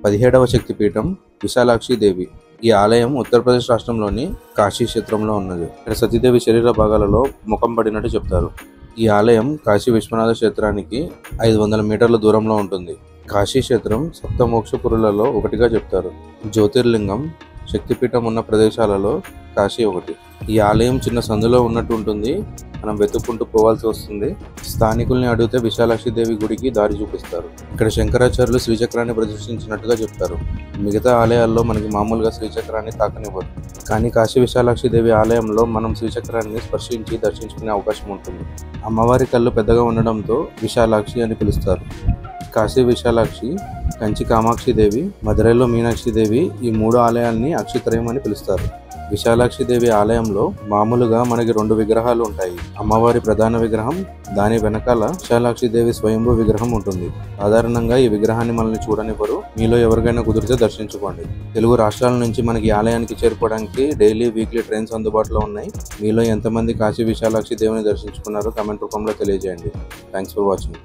17వ శక్తిపీఠం విశాలాక్షి దేవి. ఈ ఆలయం ఉత్తరప్రదేశ్ రాష్ట్రంలోని కాశీ క్షేత్రంలో ఉన్నది. ఇక్కడ సతీదేవి శరీర భాగాలలో ముఖం పడినట్టు చెప్తారు. ఈ ఆలయం కాశీ విశ్వనాథ క్షేత్రానికి 500 మీటర్ల దూరంలో ఉంటుంది. కాశీ క్షేత్రం సప్తమోక్షపురులలో ఒకటిగా చెప్తారు. జ్యోతిర్లింగం శక్తిపీఠం ఉన్న ప్రదేశాలలో కాశీ ఒకటి. ఈ ఆలయం చిన్న సందులో ఉన్నట్టు ఉంటుంది. మనం వెతుక్కుంటూ పోవాల్సి వస్తుంది. స్థానికుల్ని అడిగితే విశాలాక్షి దేవి గుడికి దారి చూపిస్తారు. ఇక్కడ శంకరాచార్యులు శ్రీచక్రాన్ని ప్రదర్శించినట్టుగా చెప్తారు. మిగతా ఆలయాల్లో మనకి మామూలుగా శ్రీచక్రాన్ని తాకనివ్వరు, కానీ కాశీ విశాలాక్షి దేవి ఆలయంలో మనం శ్రీచక్రాన్ని స్పర్శించి దర్శించుకునే అవకాశం ఉంటుంది. అమ్మవారి కళ్ళు పెద్దగా ఉండడంతో విశాలాక్షి అని పిలుస్తారు. కాశీ విశాలాక్షి, కంచి కామాక్షి దేవి, మధురైలో మీనాక్షి దేవి, ఈ 3 ఆలయాల్ని అక్షిత్రయం అని పిలుస్తారు. విశాలాక్షి దేవి ఆలయంలో మామూలుగా మనకి 2 విగ్రహాలు ఉంటాయి. అమ్మవారి ప్రధాన విగ్రహం, దాని వెనకాల విశాలాక్షి దేవి స్వయంభూ విగ్రహం ఉంటుంది. సాధారణంగా ఈ విగ్రహాన్ని మనల్ని చూడనివ్వరు. మీలో ఎవరికైనా కుదిరితే దర్శించుకోండి. తెలుగు రాష్ట్రాల నుంచి మనకి ఆలయానికి చేరుకోవడానికి డైలీ, వీక్లీ ట్రైన్స్ అందుబాటులో ఉన్నాయి. మీలో ఎంతమంది కాశీ విశాలాక్షి దేవిని దర్శించుకున్నారో కామెంట్ రూపంలో తెలియజేయండి. Thanks for watching.